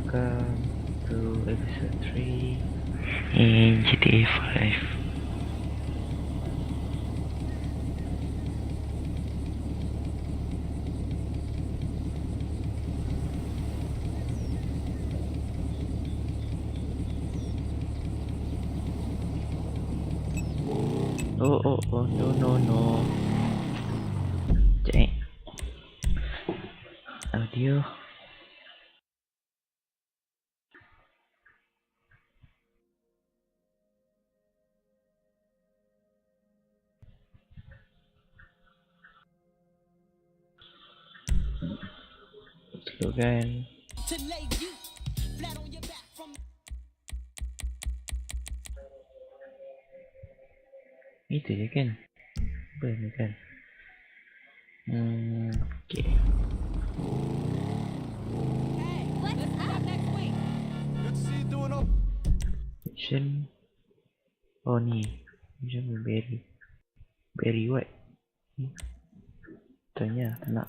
Welcome to episode 3 in GTA 5. Oh, no. Cek. Audio. Slogan. Itu je kan? Benar kan? Okay. Mission. Oh ni. Mission berry what? Tanya tak nak.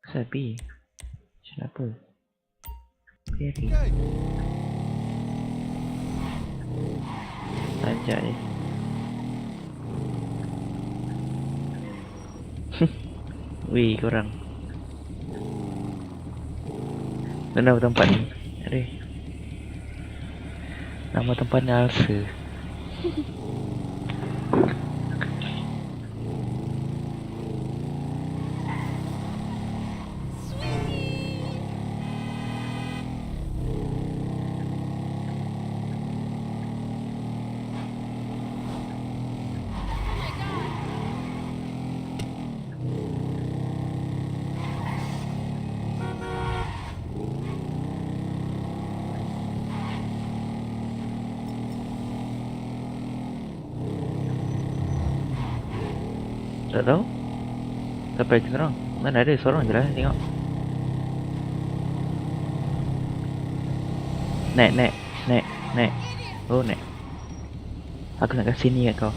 Sabi. Kenapa? Berry. Ajak je. Wih korang. Mana tempat ni? Ada. Nama tempat ni Alsa. Tak tahu. Sampai ke seorang. Mana ada seorang je lah. Tengok. Naik. Oh naik. Aku nak kasih ni kat kau.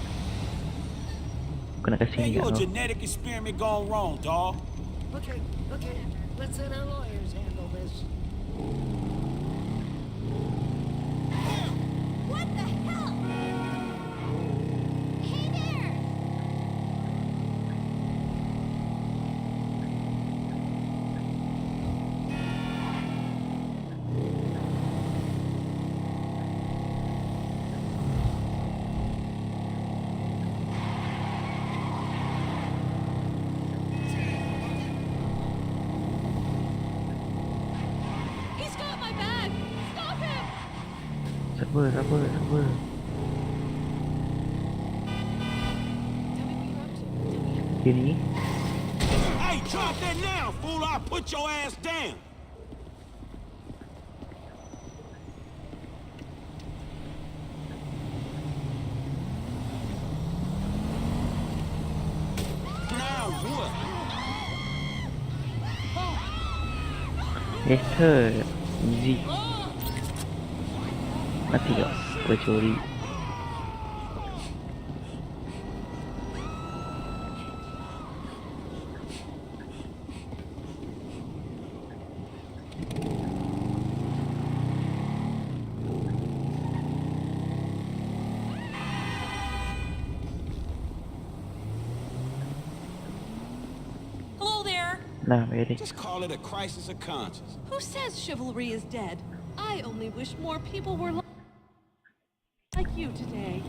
Aku nak kasih ni kat kau. Genetic experiment gone wrong, dog. Okay. Let's let our lawyers handle this. What the hell? Hey there! He's got my bag! Stop him! Sabar. Tell me what you're up to. Tell me. Kiri. Hey, drop that now, fool! I'll put your ass down. Now what? Headshot. Easy. Mati kau. Pencuri. Hello there! Nah, ready. Just call it a crisis of conscience. Who says chivalry is dead? I only wish more people were like you today.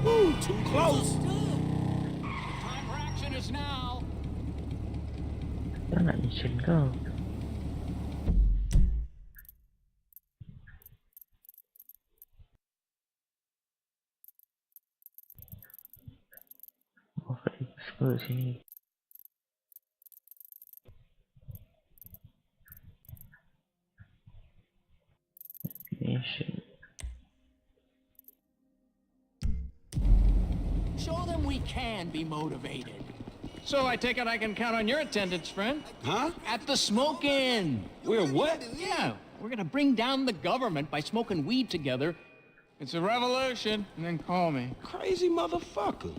Ooh, too close. Time for action is now. Tak nak mission kau. Oh, sini. Nation. Show them we can be motivated. So I take it I can count on your attendance, friend? Huh? At the smoke-in. We're what? Yeah, we're gonna bring down the government by smoking weed together. It's a revolution, and then call me. Crazy motherfucker.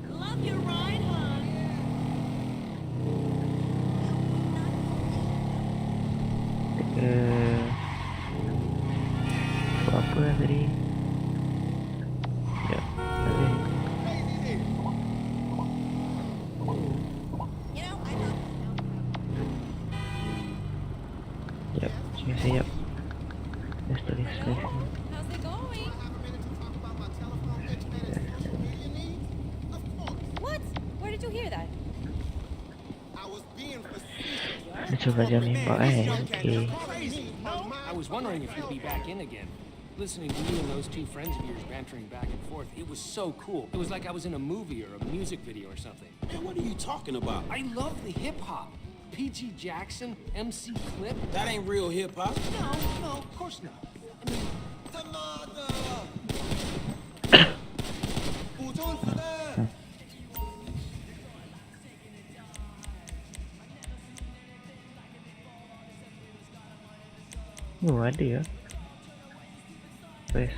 Love your ride, hon. Apa tadi? Ya, tadi. Ya, sini siap. Let's do this. How's it going? What? Where did you hear that? Coba jam nembak okay. I was wondering if you'd be back in again. Listening to you and those two friends of yours bantering back and forth, it was so cool. It was like I was in a movie or a music video or something. Man, what are you talking about? I love the hip-hop. P.G. Jackson, MC Clip. That ain't real hip-hop. No, of course not. I mean, Oh, ada ya. Best.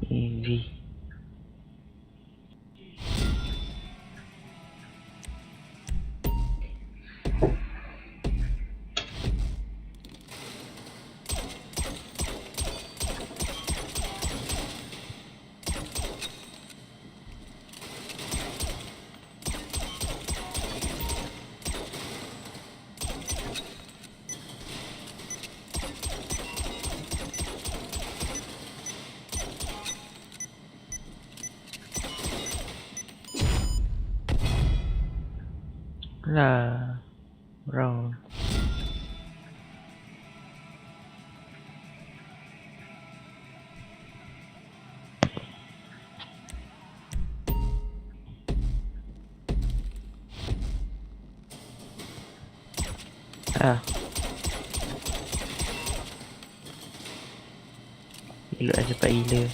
Easy. Lah, round. Ah. Elok aja cepat gila.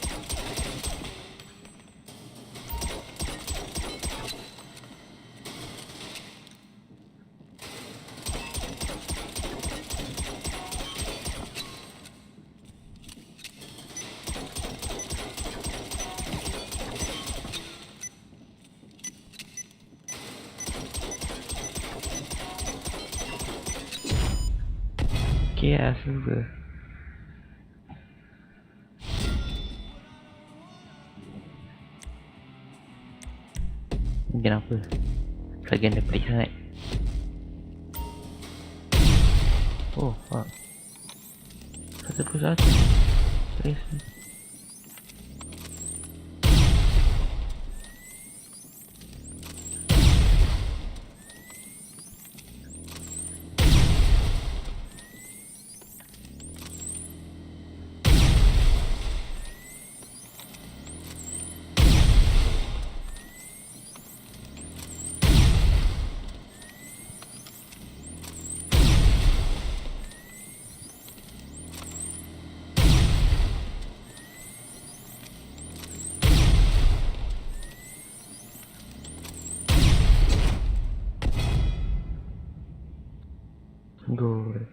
Okay lah, suka. Kenapa? Bagian dia pelik sangat. Oh, fuck. 1 Serius ni. Goal.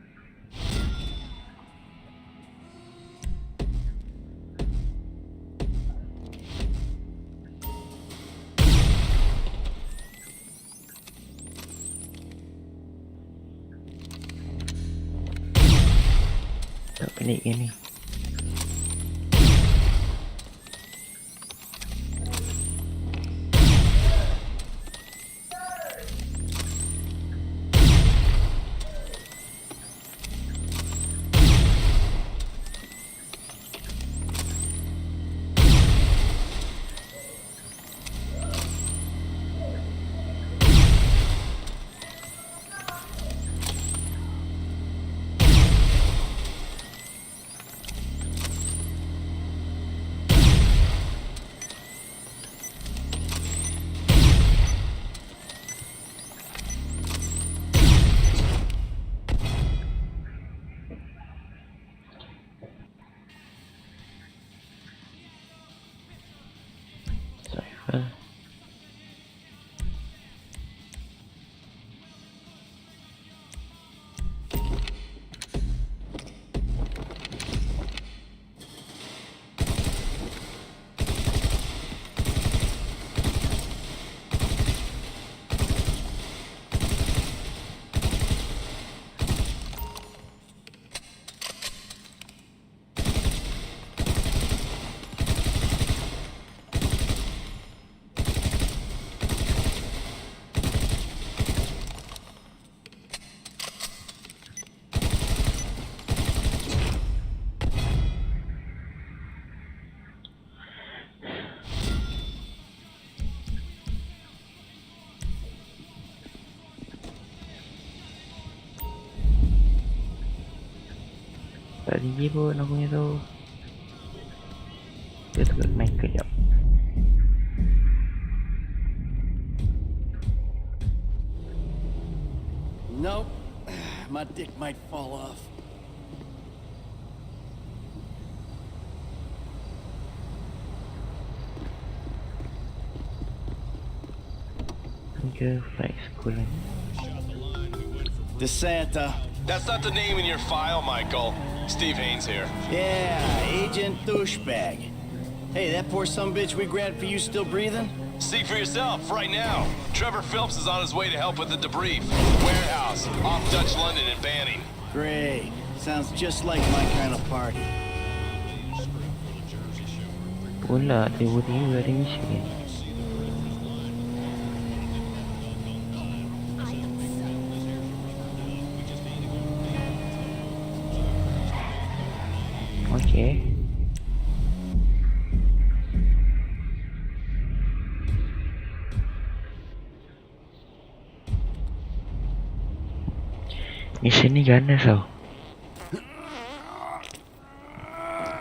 Tak panik ke ni. Cipher. Tak tinggi pun aku punya tu. Dia tukar mic kejap. Nope. My dick might fall off. Ke flight school ni. DeSanta. That's not the name in your file, Michael. Steve Haynes here. Yeah, Agent Douchebag. Hey, that poor sumbitch we grabbed for you still breathing? See for yourself, right now. Trevor Phelps is on his way to help with the debrief. Warehouse, off Dutch London and Banning. Great. Sounds just like my kind of party. Pula tiba-tiba ada misi. Okay. Misi ni ganas tau.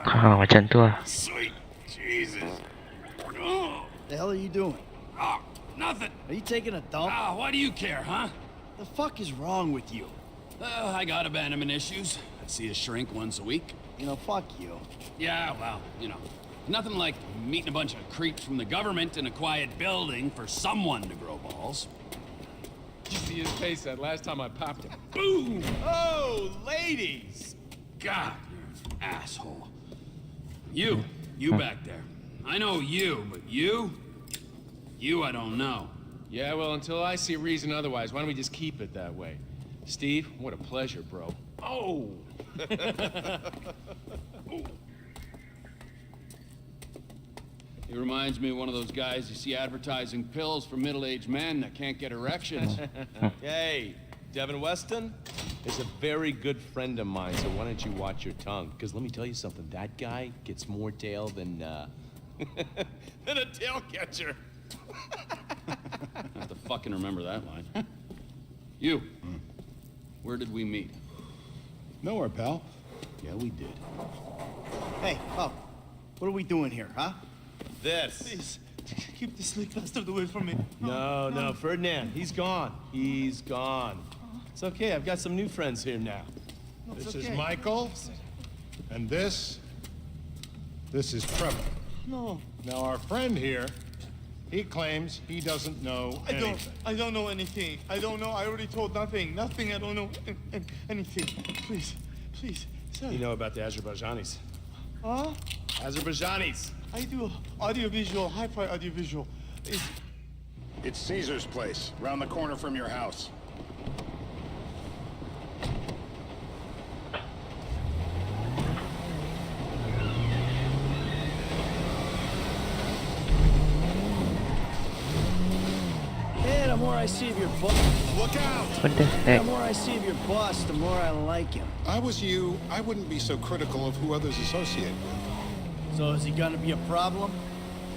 Macam tu lah. Sweet Jesus. The hell are you doing? Oh, nothing. Are you taking a dump? Why do you care, huh? The fuck is wrong with you? I got abandonment issues. I see a shrink once a week. You know, fuck you. Yeah, well, you know, nothing like meeting a bunch of creeps from the government in a quiet building for someone to grow balls. Did you see his face that last time I popped him? Boom! Oh, ladies! God, you're an asshole. You back there. I know you, but you I don't know. Yeah, well, until I see reason otherwise, why don't we just keep it that way? Steve, what a pleasure, bro. Oh! He reminds me of one of those guys you see advertising pills for middle-aged men that can't get erections. Hey, Devin Weston is a very good friend of mine, so why don't you watch your tongue? Because let me tell you something, that guy gets more tail than, than a tail catcher. I have to fucking remember that line. You, where did we meet? Nowhere, pal. Yeah, we did. Hey, oh, what are we doing here, huh? This. Please, keep this snake bastard away from me. No, Ferdinand, he's gone. He's gone. It's okay, I've got some new friends here now. This is Michael, and this is Trevor. No, Now, our friend here, he claims he doesn't know anything. I don't know anything. I don't know. I already told nothing. I don't know anything. Please, sir. You know about the Azerbaijanis? Huh? Azerbaijanis! I do audiovisual, hi-fi audiovisual. It's Caesar's place, round the corner from your house. I see of your boss, Look out! What the heck? the more I see of your boss, the more I like him. I was you, I wouldn't be so critical of who others associate with. So is he gonna be a problem?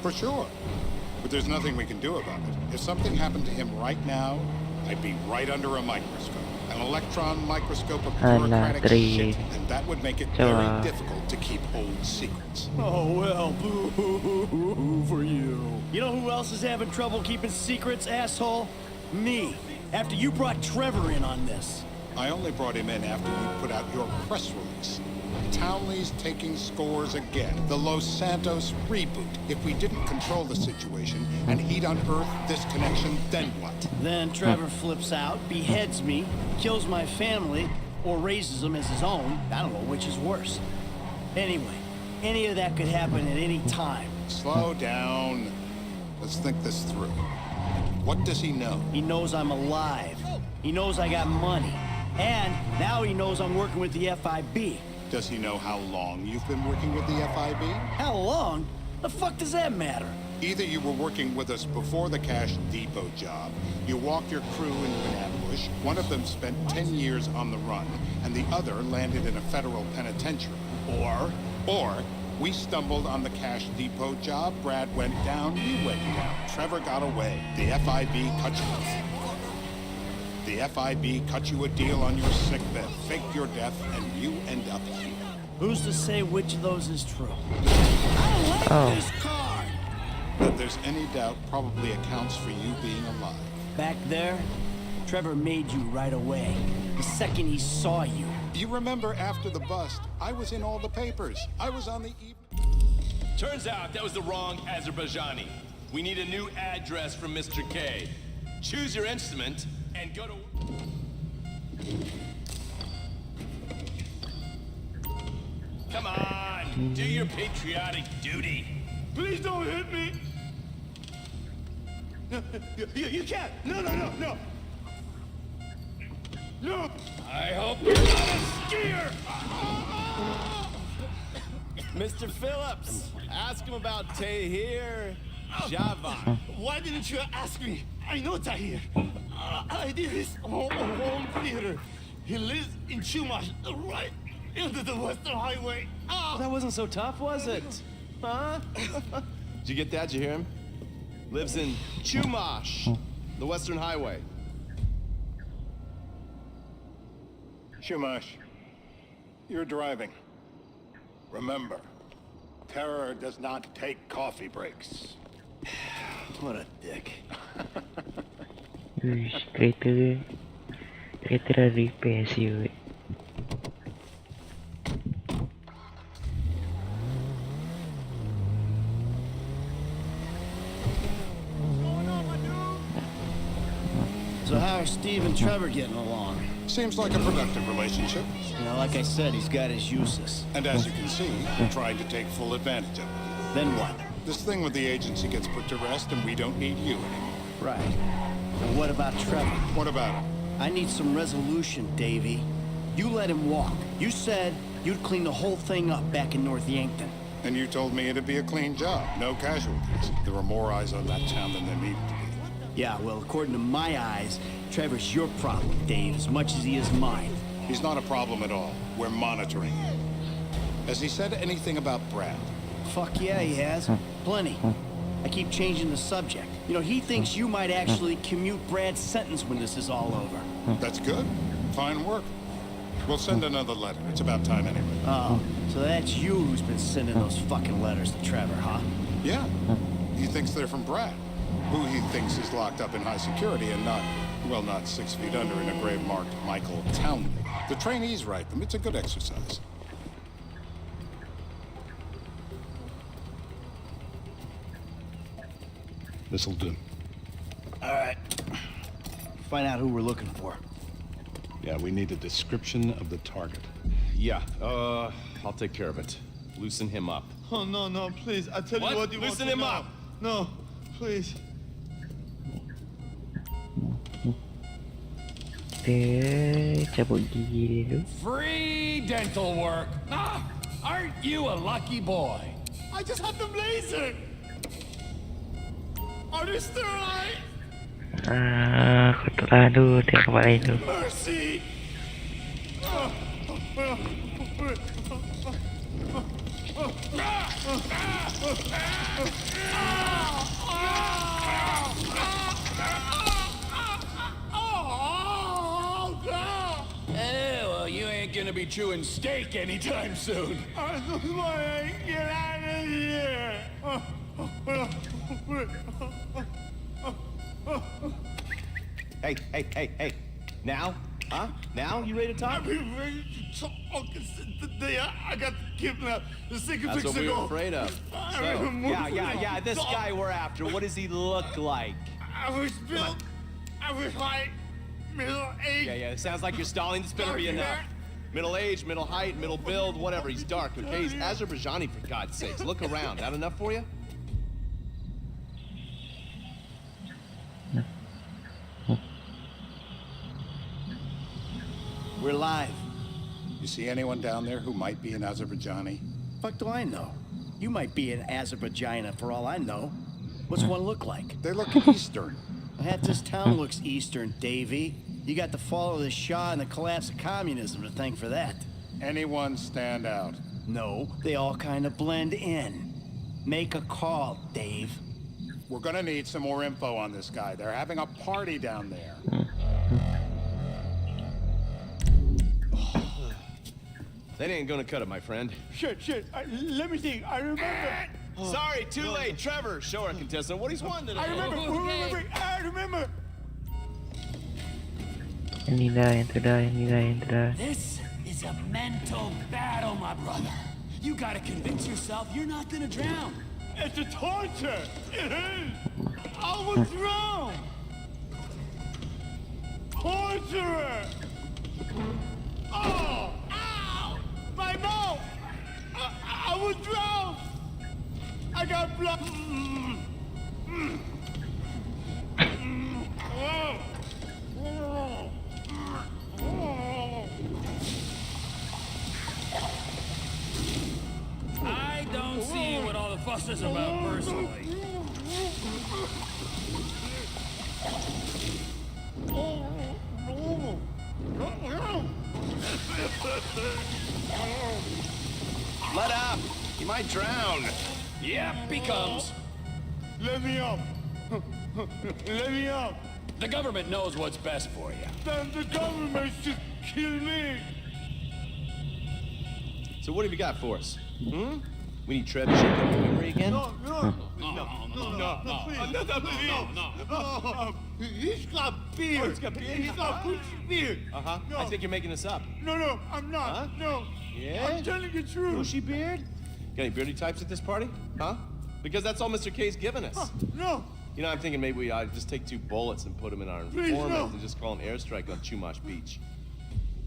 For sure. But there's nothing we can do about it. If something happened to him right now, I'd be right under a microscope. An electron microscope of bureaucratic shit. And that would make it very difficult to keep old secrets. Oh, well, boo for you. You know who else is having trouble keeping secrets, asshole? Me. After you brought Trevor in on this. I only brought him in after you put out your press release. Townley's taking scores again. The Los Santos reboot. If we didn't control the situation and he'd unearthed this connection, then what? Then Trevor flips out, beheads me, kills my family, or raises them as his own. I don't know which is worse. Anyway, any of that could happen at any time. Slow down. Let's think this through. What does he know? He knows I'm alive. He knows I got money. And now he knows I'm working with the FIB. Does he know how long you've been working with the FIB? How long? The fuck does that matter? Either you were working with us before the Cash Depot job, you walked your crew into an ambush, one of them spent 10 years on the run, and the other landed in a federal penitentiary. Or we stumbled on the Cash Depot job, Brad went down, you went down, Trevor got away, the FIB cut you off. The FIB cut you a deal on your sick bed, faked your death, and you end up here. Who's to say which of those is true? I don't like this card! That there's any doubt probably accounts for you being alive. Back there, Trevor made you right away. The second he saw you. You remember after the bust, I was in all the papers. I was on the Turns out that was the wrong Azerbaijani. We need a new address from Mr. K. Choose your instrument and go to... Come on, do your patriotic duty. Please don't hit me. No, you can't. No. No. I hope you're not a skier. Mr. Phillips, ask him about Tahir Javan. Why didn't you ask me? I know Tahir. I did his home theater. He lives in Chumash, right into the Western Highway. That wasn't so tough, was it? Huh? Did you get that? Did you hear him? Lives in Chumash, the Western Highway. Shumash, you're driving. Remember, terror does not take coffee breaks. What a dick. Kereta repair siut. So how are Steve and Trevor getting along? Seems like a productive relationship. You know, like I said, he's got his uses. And as you can see, we're trying to take full advantage of it. Then what? This thing with the agency gets put to rest and we don't need you anymore. Right. And what about Trevor? What about him? I need some resolution, Davey. You let him walk. You said you'd clean the whole thing up back in North Yankton. And you told me it'd be a clean job, no casualties. There were more eyes on that town than there needed to be. Yeah, well, according to my eyes, Trevor's your problem, Dave, as much as he is mine. He's not a problem at all. We're monitoring him. Has he said anything about Brad? Fuck yeah, he has. Plenty. I keep changing the subject. You know, he thinks you might actually commute Brad's sentence when this is all over. That's good. Fine work. We'll send another letter. It's about time anyway. Oh, so that's you who's been sending those fucking letters to Trevor, huh? Yeah. He thinks they're from Brad, who he thinks is locked up in high security and not, well, not 6 feet under in a grave marked Michael Townley. The trainees write them. It's a good exercise. This'll do. All right. Find out who we're looking for. Yeah, we need a description of the target. Yeah, I'll take care of it. Loosen him up. Oh, no, please. I tell What? you what you Loosen want him to up. know. No, please. Cabut gigi dulu. Free dental work. Aren't you a lucky boy? I just have the blazer. Are they still alive? Aku aduh dia kembali itu. Mercy! Eh, well, you ain't gonna be chewing steak anytime soon. I just want to get out of here. Hey. Now? Huh? Now? You ready to talk? I've been ready to talk since the day I got kidnapped. The second That's weeks what we ago. were afraid of. So, yeah. This guy we're after, what does he look like? I was built. I was like middle-aged. Yeah. It sounds like you're stalling. This better be enough. Middle age, middle height, middle build, whatever. He's dark, okay? He's Azerbaijani, for God's sakes. Look around. That enough for you? We're live. You see anyone down there who might be an Azerbaijani? Fuck do I know? You might be an Azerbaijana for all I know. What's one look like? They look Eastern. Half this town looks Eastern, Davy. You got the fall of the Shah and the collapse of communism to thank for that. Anyone stand out? No, they all kind of blend in. Make a call, Dave. We're gonna need some more info on this guy. They're having a party down there. That ain't gonna cut it, my friend. Shit. Let me think. I remember. Sorry, too late. Trevor, show our contestant what he's won today. I remember. I remember. Ini dah. This is a mental battle, my brother. You gotta convince yourself you're not gonna drown. It's a torture. It is. I was drowned. Torturer. Oh, ow! My mouth. I was drowned. I got blood. I don't see what all the fuss is about personally. Let up. You might drown. Yep, he comes. Let me up. Let me up. The government knows what's best for you. Then the government should kill me. So what have you got for us? We need Trev to shake up the memory again? No. He's got beard. Oh, he's got beard? He's got bushy beard. Uh-huh. No. I think you're making this up. No, I'm not. Huh? No. Yeah? I'm telling the truth. Bushy beard? Got any beardy types at this party? Huh? Because that's all Mr. K's given us. No. You know, I'm thinking maybe we ought to just take 2 bullets and put them in our Please, informant no. and just call an airstrike on Chumash Beach.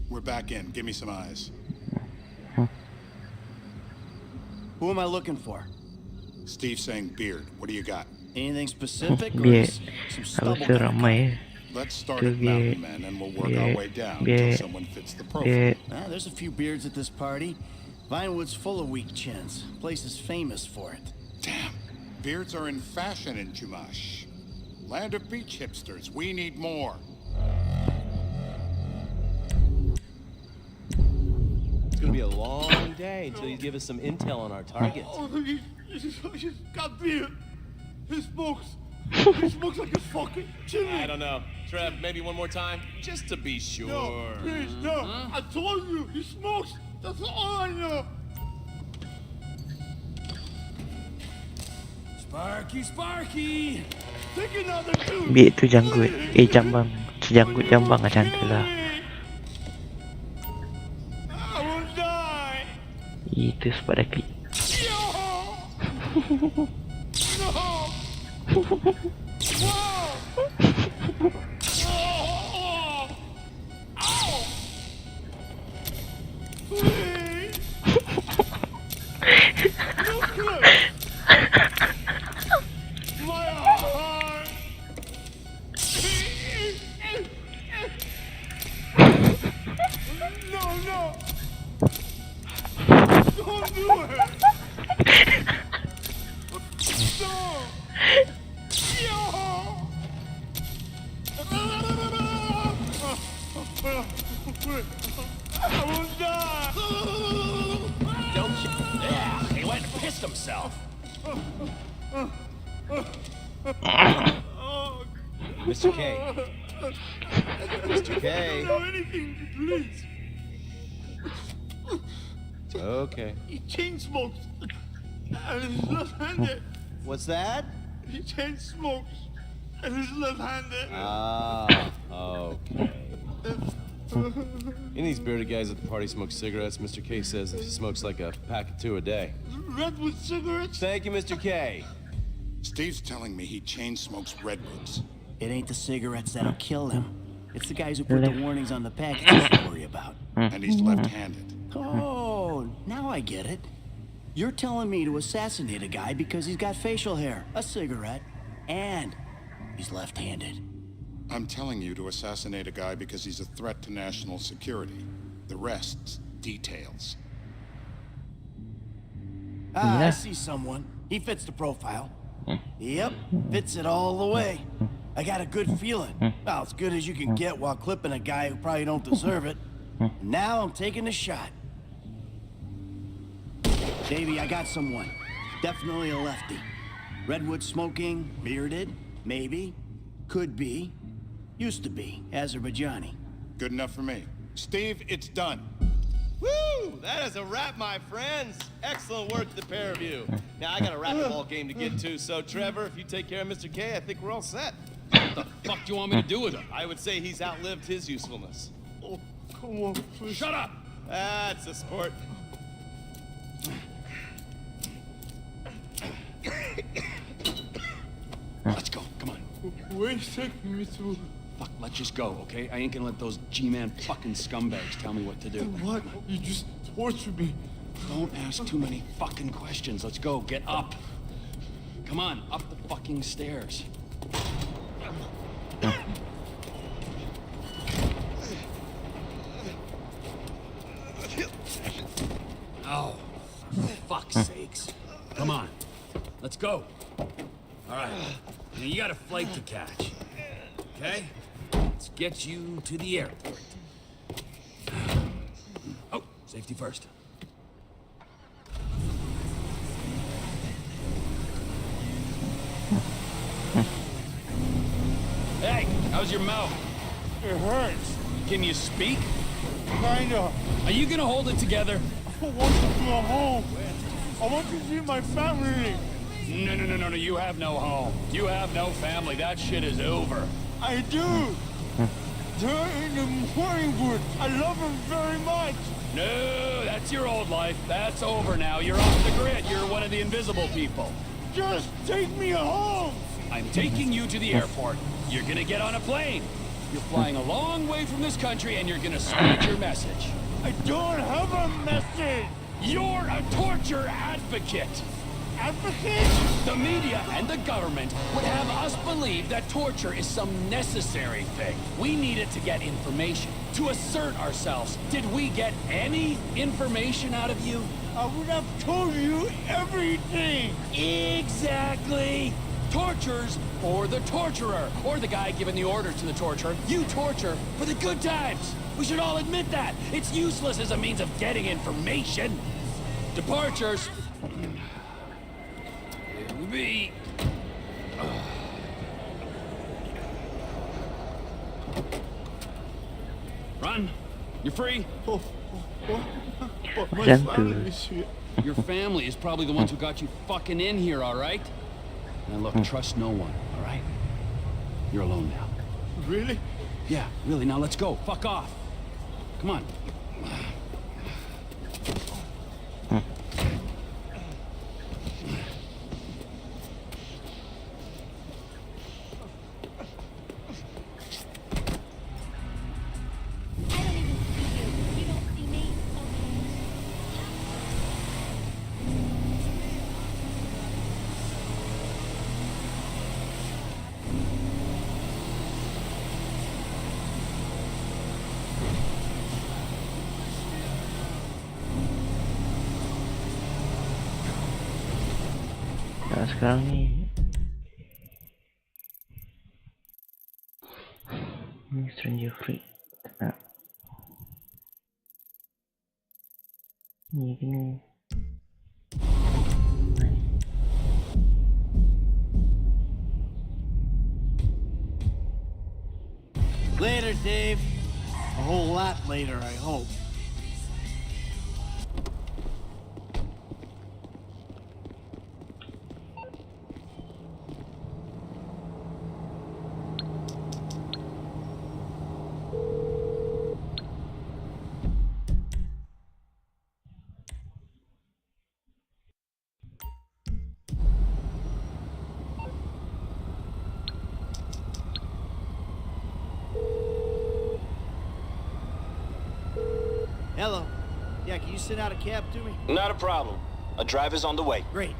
We're back in. Give me some eyes. Who am I looking for? Steve saying beard. What do you got? Anything specific or Biar just some aku stubble? seramai. Let's start Itu at Mountain Men and we'll work our way down until someone fits the profile. There's a few beards at this party. Vinewood's full of weak chins. Place is famous for it. Damn. Beards are in fashion in Chumash. Land of beach hipsters. We need more. It's gonna be a long day until you give us some intel on our target. He's got beard. He smokes. He smokes like a fucking chimney. I don't know. Trev, maybe one more time? Just to be sure. No, please, no. I told you, he smokes. That's all I know. Sparky! Take another two. Biar itu janggut. Jambang. Sejanggut jambang cantik lah. I will die. Itu sebab dah klik. I won't die. Don't you? Yeah, he went and pissed himself. Mr. K. Mr. K. No, anything, please. It's okay. He chain smokes. And he's left-handed. What's that? He chain smokes. And he's left-handed. Ah, okay. Any of these bearded guys at the party smoke cigarettes? Mr. K says he smokes like a pack of 2 a day. Redwood cigarettes? Thank you, Mr. K. Steve's telling me he chain smokes redwoods. It ain't the cigarettes that'll kill him. It's the guys who put the warnings on the packages to worry about. And he's left-handed. Oh, now I get it. You're telling me to assassinate a guy because he's got facial hair, a cigarette, and he's left-handed. I'm telling you to assassinate a guy because he's a threat to national security. The rest's details. Ah, Yeah. I see someone. He fits the profile. Yep, fits it all the way. I got a good feeling. Well, as good as you can get while clipping a guy who probably don't deserve it. Now I'm taking a shot. Davey, I got someone. Definitely a lefty. Redwood smoking, bearded, maybe, could be, used to be, Azerbaijani. Good enough for me. Steve, it's done. Woo! That is a wrap, my friends. Excellent work, the pair of you. Now, I got a racquetball game to get to, so Trevor, if you take care of Mr. K, I think we're all set. What the fuck do you want me to do with him? I would say he's outlived his usefulness. Oh, come on, please. Shut up! That's a sport. Let's go, come on. Where's taking me to? Fuck, let's just go, okay? I ain't gonna let those G-Man fucking scumbags tell me what to do. What? You just tortured me. Don't ask too many fucking questions. Let's go, get up. Come on, up the fucking stairs. Oh, for fuck's sakes. Come on, let's go. All right, now you got a flight to catch, okay? Let's get you to the airport. Oh, safety first. Hey, how's your mouth? It hurts. Can you speak? Kinda. Are you gonna hold it together? I want to go home. I want to see my family. No, you have no home. You have no family. That shit is over. I do. They're in the Morningwood. I love them very much. No, that's your old life. That's over now. You're off the grid. You're one of the invisible people. Just take me home. I'm taking you to the airport. You're gonna get on a plane. You're flying a long way from this country and you're gonna spread your message. I don't have a message. You're a torture advocate. Advocate? The media and the government would have us believe that torture is some necessary thing. We need it to get information, to assert ourselves. Did we get any information out of you? I would have told you everything. Exactly. Tortures for the torturer, or the guy giving the order to the torturer. You torture for the good times. We should all admit that. It's useless as a means of getting information. Departures. It will be... Run. You're free. My Sent family to- is here. Your family is probably the ones who got you fucking in here, all right? Now look, trust no one, all right? You're alone now. Really? Yeah, really, now let's go. Fuck off. Come on. I don't even see you. You don't see me. Nah, sekarang ni stranger free. Nah. Gì cái này? Later, Dave. A whole lot later, I hope. Hello. Yeah, can you send out a cab to me? Not a problem. A driver's on the way. Great.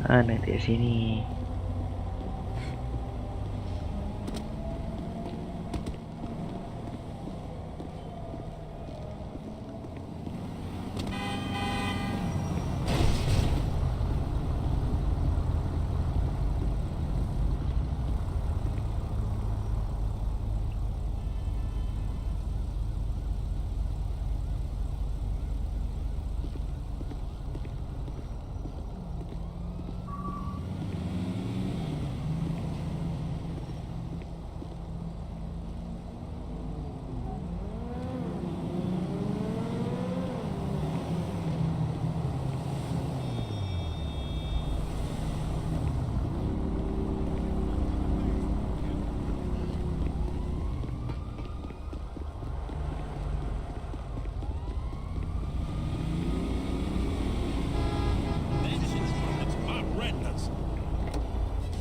Ah, nanti sini.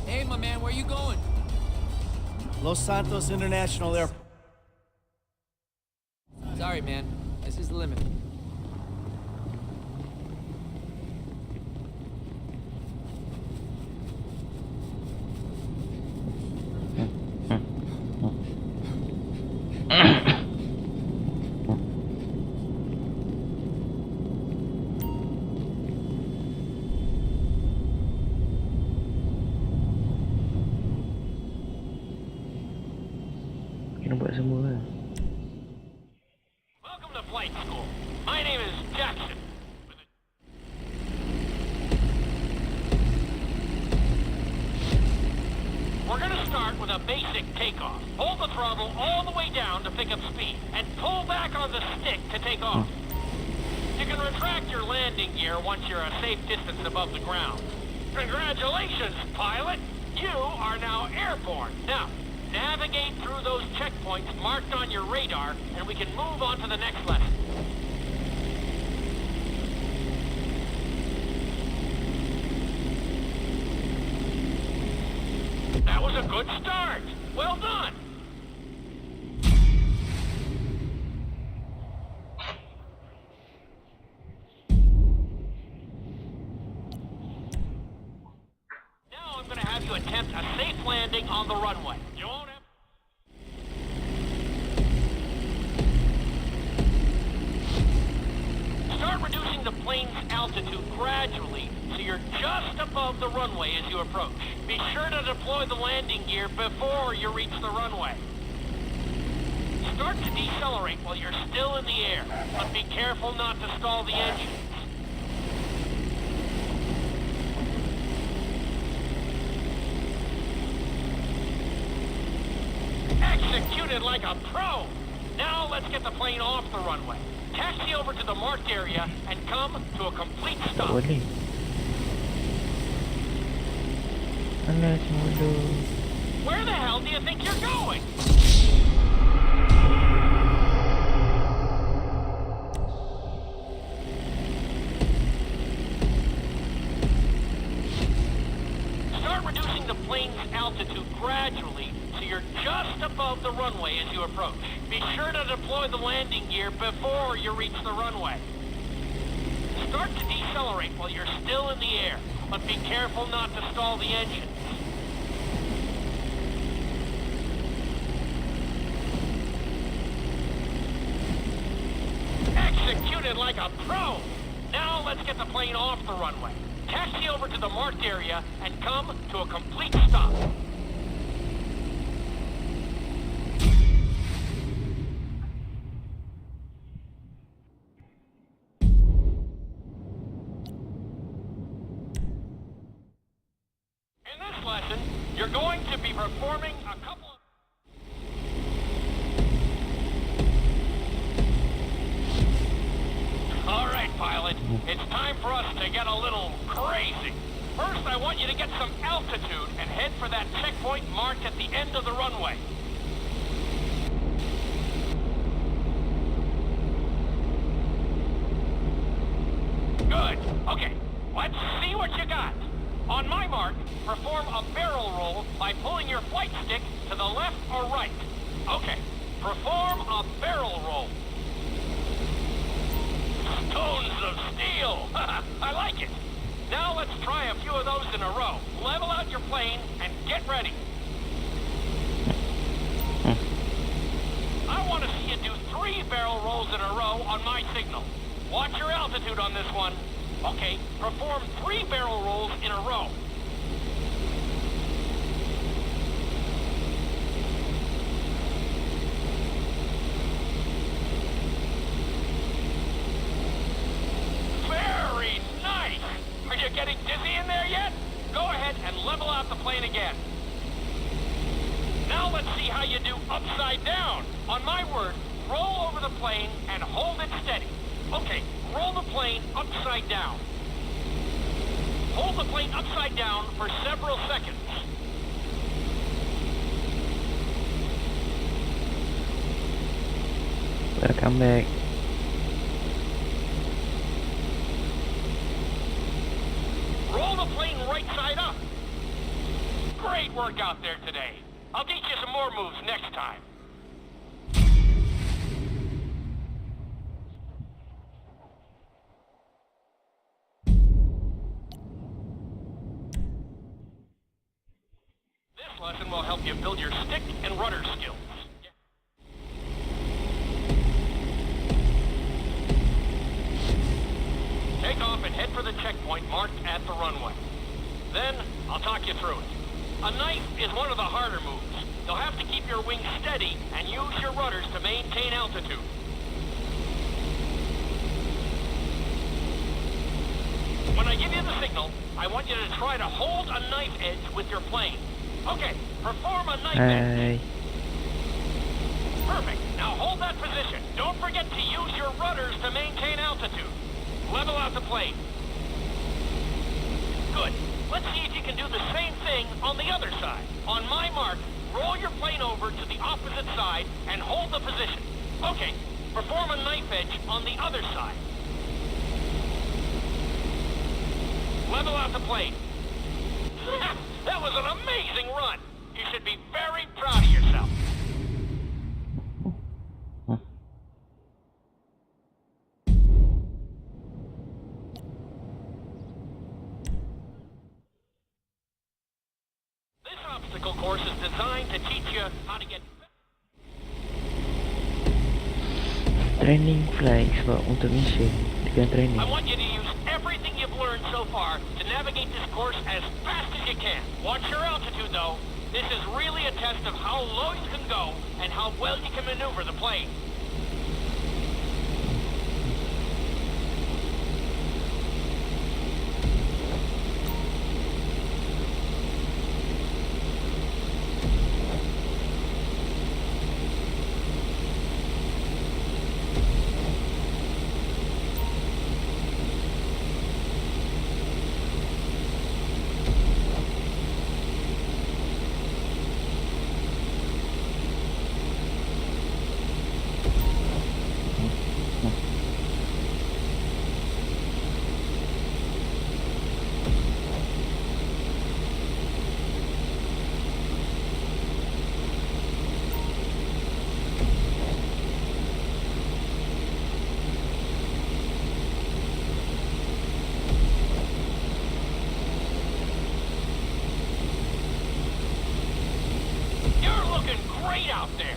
Hey, my man, where you going? Los Santos International Airport. Sorry, man. This is the limit. Kena buat semua lah. Welcome to flight school. My name is Jackson. We're gonna start with a basic takeoff. Hold the throttle all the way down to pick up speed, and pull back on the stick to take off. You can retract your landing gear once you're a safe distance above the ground. Congratulations, pilot! You are now airborne. Now, navigate through those checkpoints marked on your radar, and we can move on to the next lesson. That was a good start. Well done. Now I'm going to have you attempt a safe landing on the runway. You won't have... Start reducing the plane's altitude gradually so you're just above the runway as you approach. Be sure to deploy the landing gear before you reach the runway. Start to decelerate while you're still in the air, but be careful not to stall the engines. Executed like a pro! Now let's get the plane off the runway. Taxi over to the marked area and come to a complete Tak stop. boleh. Mana semua tu? Where the hell do you think you're going? Start reducing the plane's altitude gradually so you're just above the runway as you approach. Be sure to deploy the landing gear before you reach the runway. Start to decelerate while you're still in the air, but be careful not to stall the engines. Executed like a pro! Now let's get the plane off the runway. Taxi over to the marked area and come to a complete stop. In this lesson, you're going to be performing a couple of... All right, pilot. It's time for us to get a little crazy. First, I want you to get some altitude and head for that checkpoint marked at the end of the runway. Good. Okay, let's see what you got. On my mark, perform a barrel roll by pulling your flight stick to the left or right. Okay, perform a barrel roll. Stones of steel! I like it! Now let's try a few of those in a row. Level out your plane and get ready. I want to see you do 3 barrel rolls in a row on my signal. Watch your altitude on this one. Okay, perform 3 barrel rolls in a row. Very nice! Are you getting dizzy in there yet? Go ahead and level out the plane again. Now let's see how you do upside down. On my word, roll over the plane and hold it steady. Okay, roll the plane upside down. Hold the plane upside down for several seconds. Welcome back. Roll the plane right side up. Great work out there today. I'll teach you some more moves next time. This lesson will help you build your stick and rudder skills. Take off and head for the checkpoint marked at the runway. Then, I'll talk you through it. A knife is one of the harder moves. You'll have to keep your wings steady and use your rudders to maintain altitude. When I give you the signal, I want you to try to hold a knife edge with your plane. Okay, perform a knife edge. Perfect. Now hold that position. Don't forget to use your rudders to maintain altitude. Level out the plane. Good. Let's see if you can do the same thing on the other side. On my mark, roll your plane over to the opposite side and hold the position. Okay, perform a knife edge on the other side. Level out the plane. That was an amazing run. You should be very proud of yourself. This obstacle course is designed to teach you how to get... Training flights for automation. Training. I want you to use everything you've learned so far to navigate this course as fast as you can. Watch your altitude, though. This is really a test of how low you can go and how well you can maneuver the plane. great out there.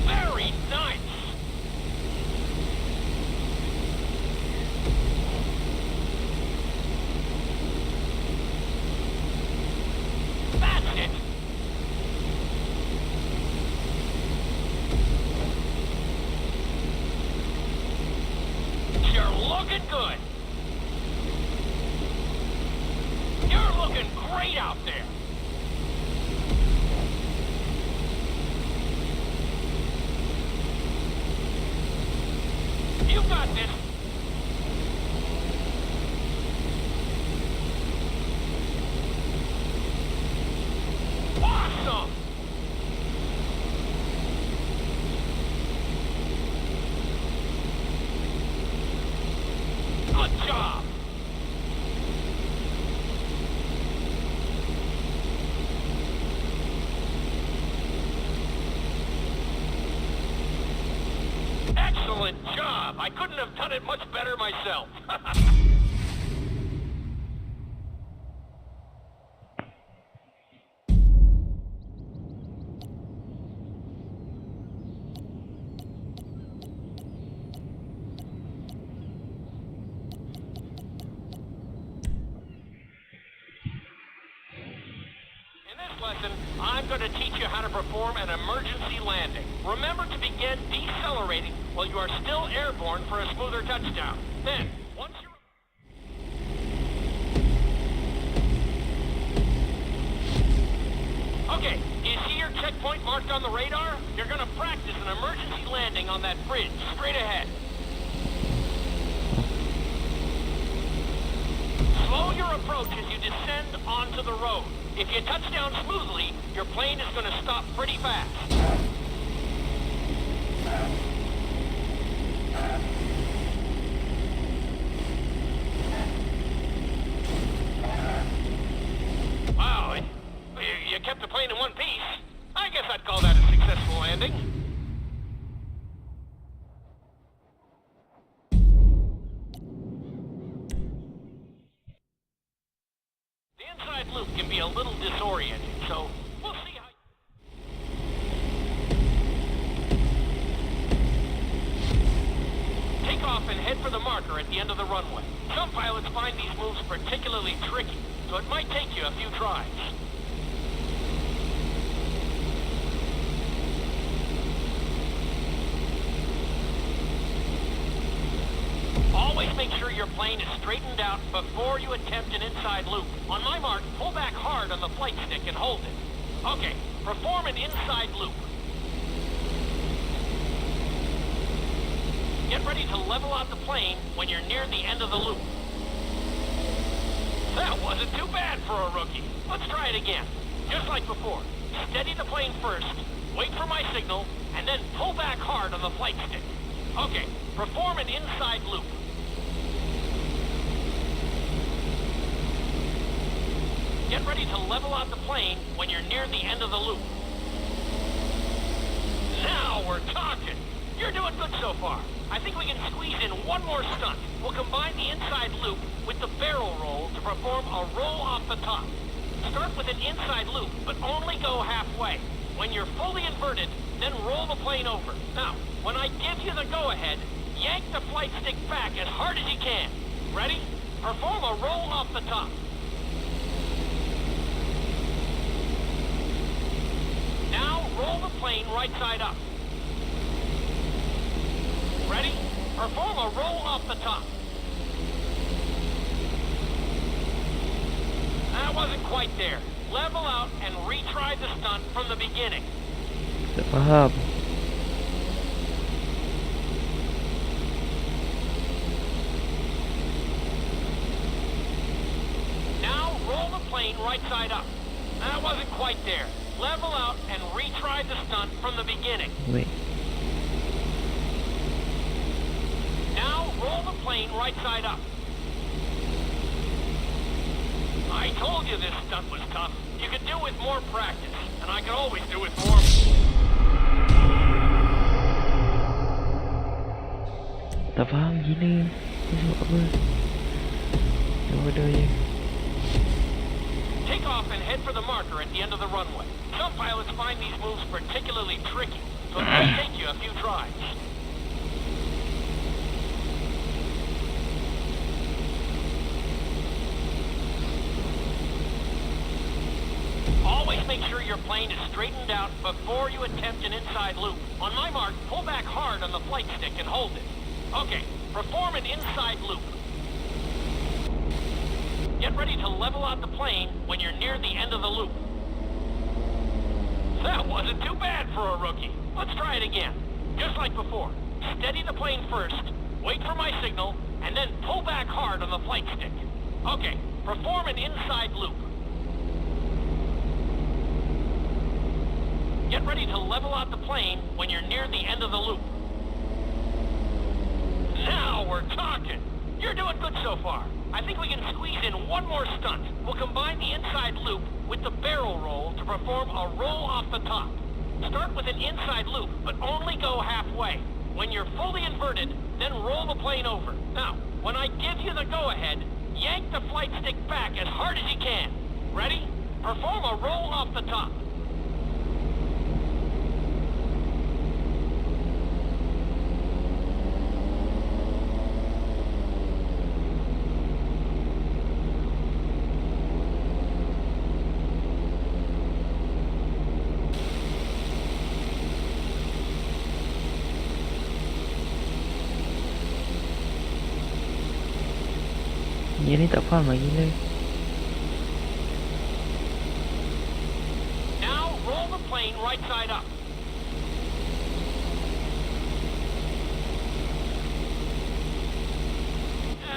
Very nice. That's it. You're looking good. You're looking great out there. You got this. Awesome. Good job. Excellent job. I couldn't have done it much better myself. In this lesson, I'm going to teach you how to perform an emergency landing. Remember to begin decelerating while you are still airborne for a smoother touchdown. Then, once you're... Okay, do you see your checkpoint marked on the radar? You're going to practice an emergency landing on that bridge, straight ahead. Slow your approach as you descend onto the road. If you touch down smoothly, your plane is going to stop pretty fast. Wow, you kept the plane in one piece. I guess I'd call that a successful landing. The inside loop can be a little disorienting, so we'll see how... Take off and head for the marker at the end of the runway. Some pilots find these moves particularly tricky, so it might take you a few tries. Always make sure your plane is straightened out before you attempt an inside loop. On my mark, pull back hard on the flight stick and hold it. Okay, perform an inside loop. Get ready to level out the plane when you're near the end of the loop. That wasn't too bad for a rookie. Let's try it again. Just like before. Steady the plane first, wait for my signal, and then pull back hard on the flight stick. Okay, perform an inside loop. Get ready to level out the plane when you're near the end of the loop. Now we're talking. You're doing good so far. I think we can squeeze in one more stunt. We'll combine the inside loop with the barrel roll to perform a roll off the top. Start with an inside loop, but only go halfway. When you're fully inverted, then roll the plane over. Now, when I give you the go-ahead, yank the flight stick back as hard as you can. Ready? Perform a roll off the top. Now, roll the plane right side up. Ready? Perform a roll off the top. That wasn't quite there. Level out and retry the stunt from the beginning. Tak faham. Now, roll the plane right side up. That wasn't quite there. Level out and retry the stunt from the beginning. Wait. Now, roll the plane right side up. I told you this stunt was tough. You could do with more practice, and I could always do with more... Tak faham gila. Ni sebab apa? Bodoh je. Take off and head for the marker at the end of the runway. Some pilots find these moves particularly tricky, so it may take you a few tries. Always make sure your plane is straightened out before you attempt an inside loop. On my mark, pull back hard on the flight stick and hold it. Okay, perform an inside loop. Get ready to level out the plane when you're near the end of the loop. That wasn't too bad for a rookie. Let's try it again. Just like before. Steady the plane first, wait for my signal, and then pull back hard on the flight stick. Okay, perform an inside loop. Get ready to level out the plane when you're near the end of the loop. Now we're talking. You're doing good so far. I think we can squeeze in one more stunt. We'll combine the inside loop with the barrel roll to perform a roll off the top. Start with an inside loop, but only go halfway. When you're fully inverted, then roll the plane over. Now, when I give you the go-ahead, yank the flight stick back as hard as you can. Ready? Perform a roll off the top. Vậy ni tak faham lagi ni. Now roll the plane right side up.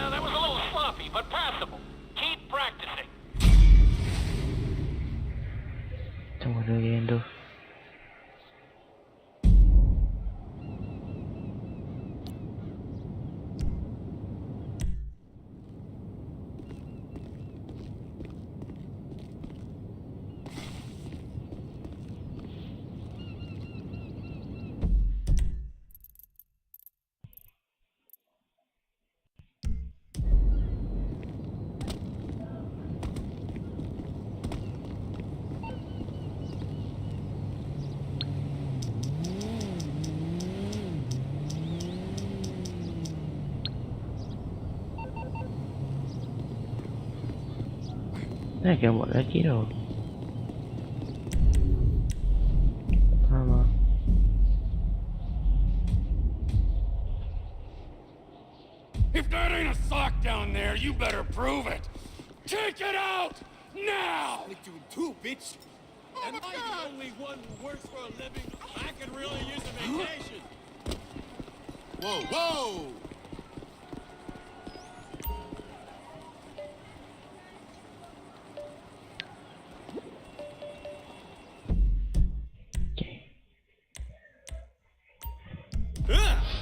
That was a little sloppy, but passable. Keep practicing. Tunggu dulu yang tu. Này kìa bọn đã chí rồi. If that ain't a sock down there, you better prove it. Take it out now. Split you in two, bitch. Am I the only one who works for a living? I could really use a vacation. Whoa, whoa!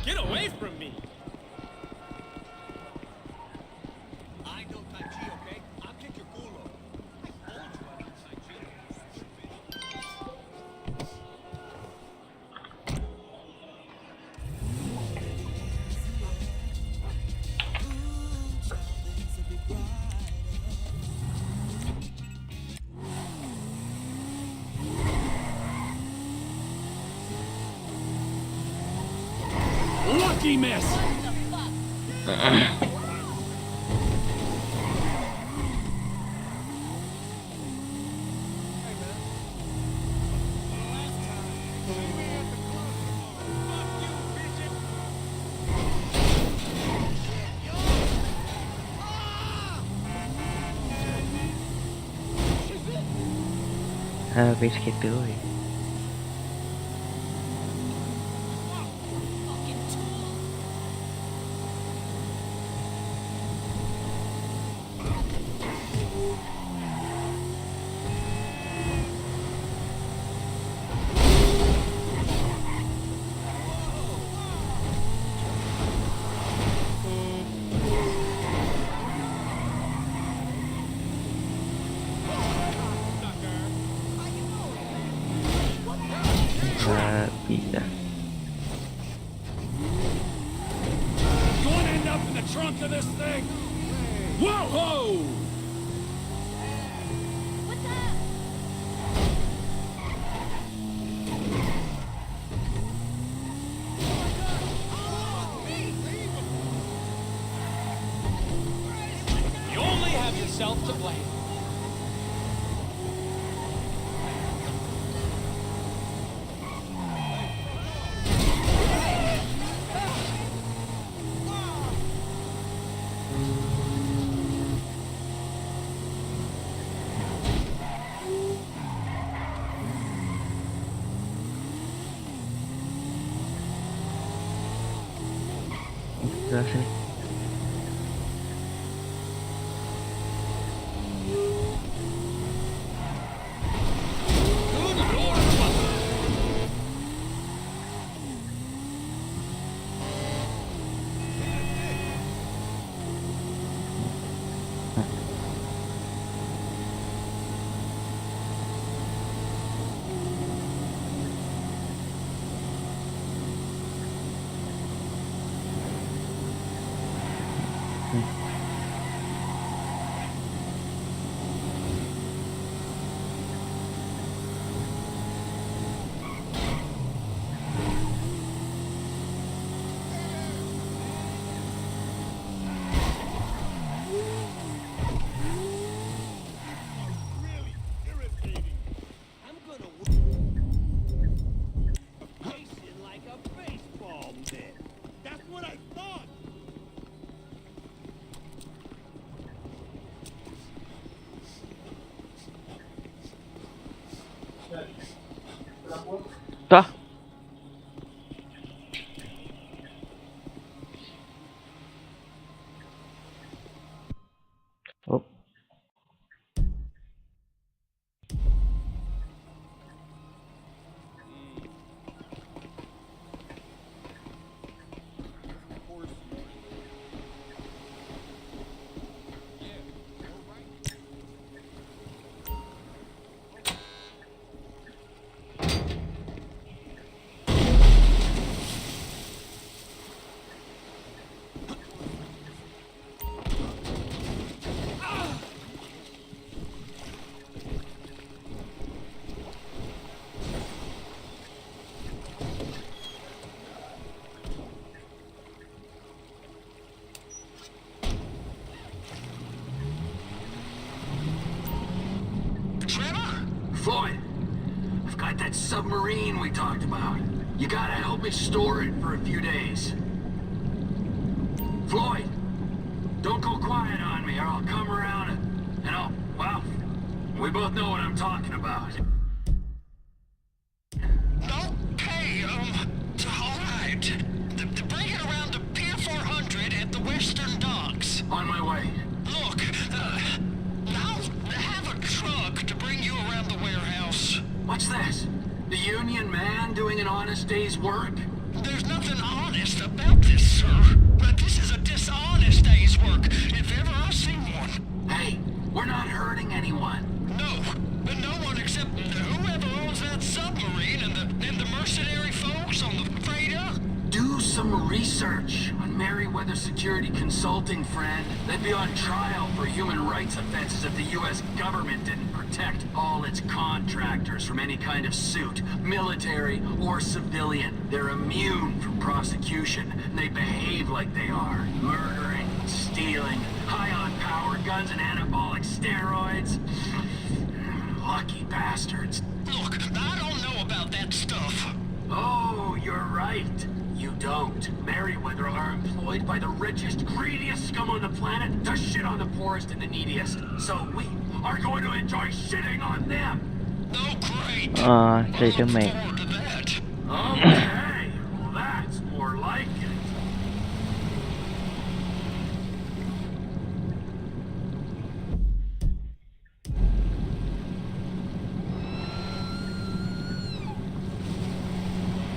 Get away from me! I know Tai Chi, okay? I'll kick your culo. I told you I know Tai Chi. Lucky miss! Habis gitu ya. Bisa. You want to end up in the trunk of this thing? Whoa! yourself to blame. Sebelah sini. Tah. Oh. Floyd, I've got that submarine we talked about. You gotta help me store it for a few days. Floyd, don't go quiet on me or I'll come around and I'll, well, we both know what I'm talking about. Okay, all right. Bring it around to Pier 400 at the Western Docks. On my way. Look, I'll have a truck to bring you around the warehouse. What's this? The union man doing an honest day's work? There's nothing honest about this, sir. But this is a dishonest day's work, if ever I've seen one. Hey, we're not hurting anyone. No, but no one except whoever owns that submarine and the mercenary folks on the freighter. Do some research on Merryweather Security Consulting, friend. They'd be on trial for human rights offenses if the U.S. government didn't protect all its contractors from any kind of suit, military or civilian. They're immune from prosecution, and they behave like they are. Murdering, stealing, high on power guns and anabolic steroids. Lucky bastards. Look, I don't know about that stuff. Oh, you're right. You don't. Merryweather are employed by the richest, greediest scum on the planet to shit on the poorest and the neediest. So we are going to enjoy shitting on them. Oh, great. Cerita Meg. Okay, well that's more like it.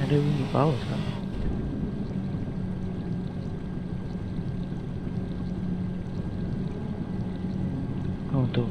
Ada bunyi paus kan? Oh tuh.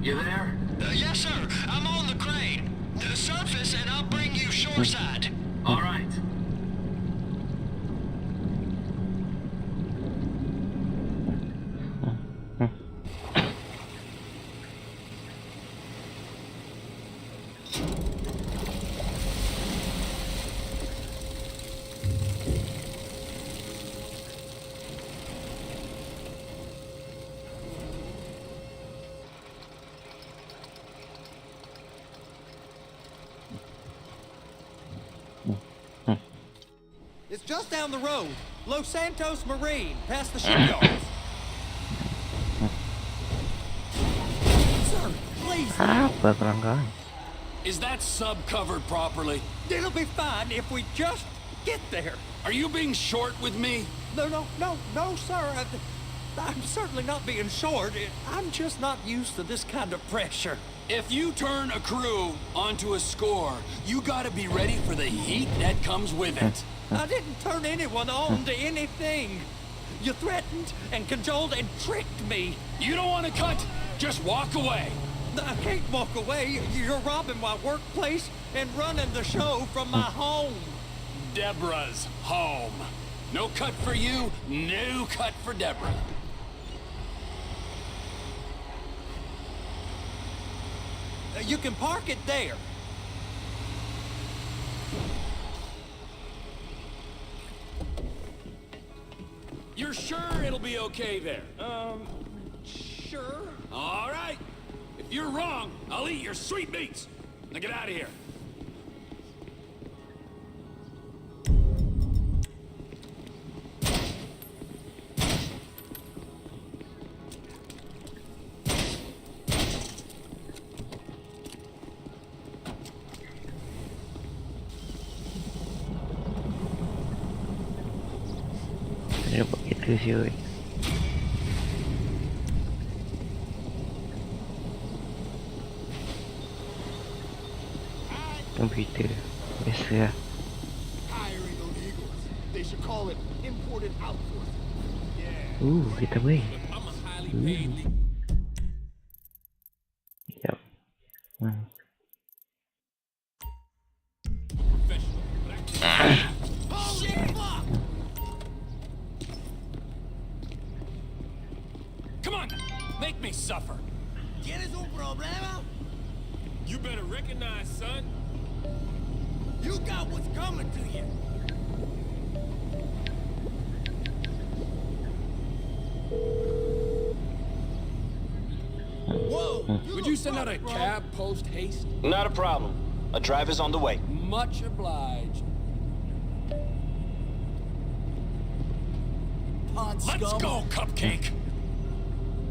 You there? Yes, sir. I'm on the crane. The surface, and I'll bring you shoreside. All right. It's just down the road. Los Santos Marine, past the shipyards. Sir, please. Apa pelanggan? Is that sub covered properly? It'll be fine if we just get there. Are you being short with me? No, sir. I'm certainly not being short. I'm just not used to this kind of pressure. If you turn a crew onto a score, you gotta be ready for the heat that comes with it. I didn't turn anyone on to anything. You threatened and cajoled and tricked me. You don't want to cut? Just walk away. I can't walk away. You're robbing my workplace and running the show from my home. Deborah's home. No cut for you, no cut for Deborah. You can park it there. You're sure it'll be okay there? Sure. All right. If you're wrong, I'll eat your sweet meats. Now get out of here. Ada begitu sih, woy. Komputer biasa. Hiring illegals. They should call it imported outsourcing. Kita boy. Yep. Come on, make me suffer. ¿Tienes un problema? You better recognize, son. You got what's coming to you. Whoa! Would you send out a cab post haste? Not a problem. A driver's on the way. Much obliged. Let's go, Cupcake!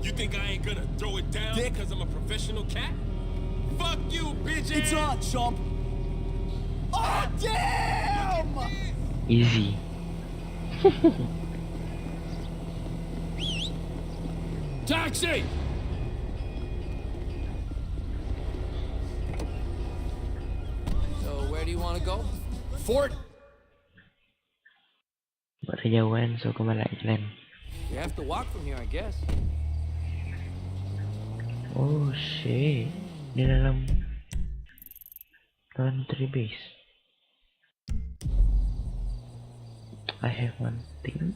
You think I ain't gonna throw it down because I'm a professional cat? Fuck you, bitch! It's on, chump. Oh, damn! Easy. Taxi! So where do you want to go? Fort. Buat kejauhan, so kemana jalan? You have to walk from here, I guess. Oh shit, di dalam laundry base. I have one thing.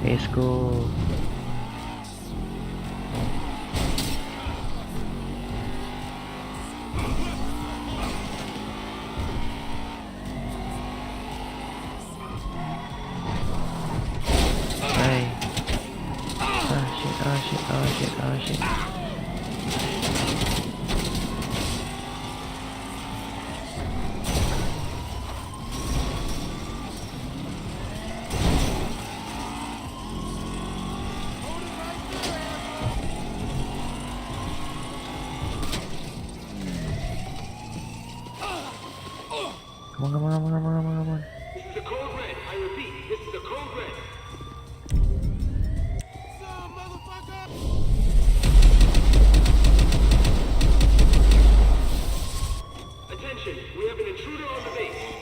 Let's go. Oh shit. Come on. This is the code red. I repeat, this is the code red. Attention, we have an intruder on the base.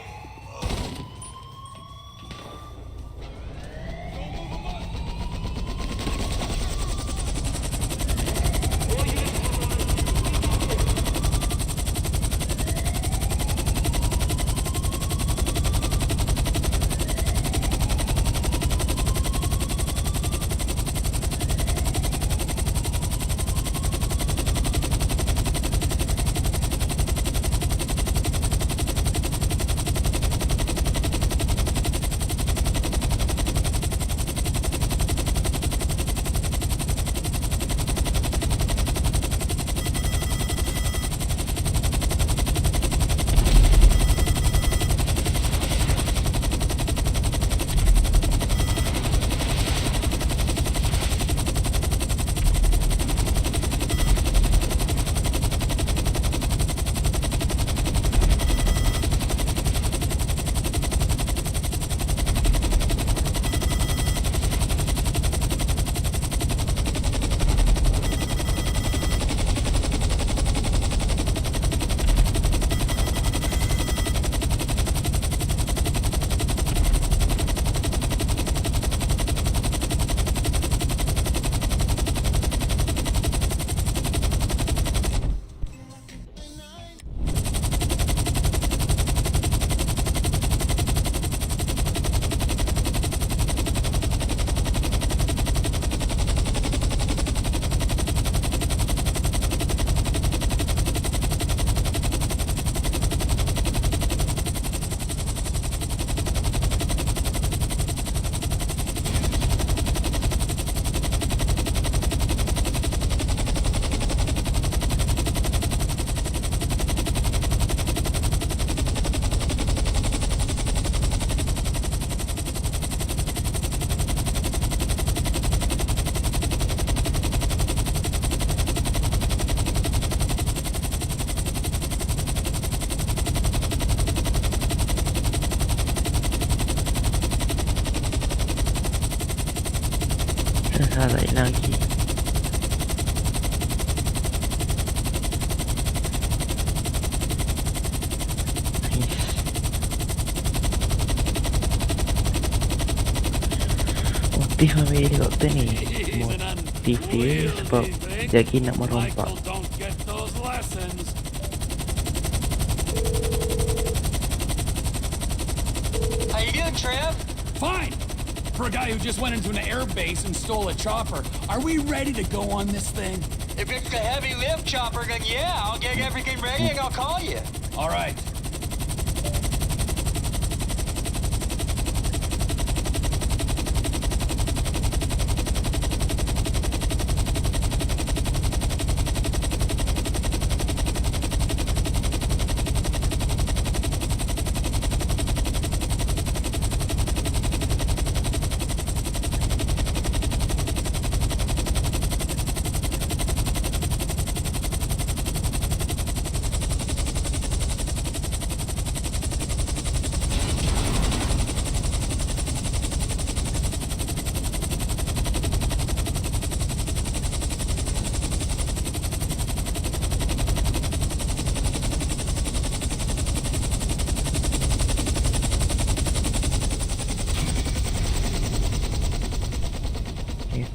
Tarik lagi. Motif ambil helikopter ni. Motif dia sebab Jackie nak merompak. Don't get those lessons. How you doing, Trev? Fine. For a guy who just went into an air base and stole a chopper, are we ready to go on this thing? If it's a heavy lift chopper, then yeah, I'll get everything ready and I'll call you. All right.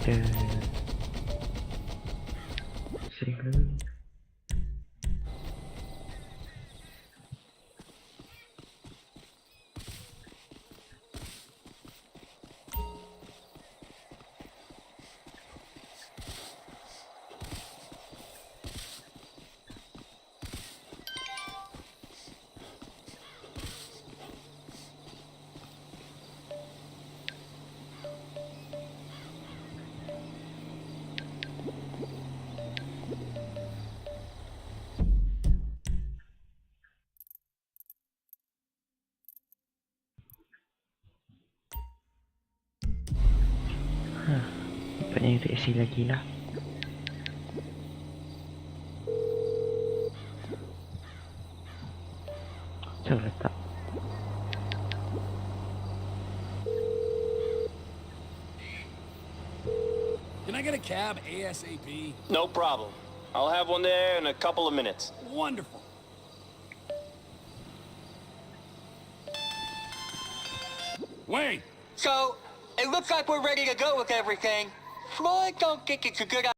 Kita sini. Nampaknya reaksi lagi lah. Coba letak. Can I get a cab ASAP? No problem. I'll have one there in a couple of minutes. Wonderful. Wait. So, it looks like we're ready to go with everything. But I don't think it's a good idea.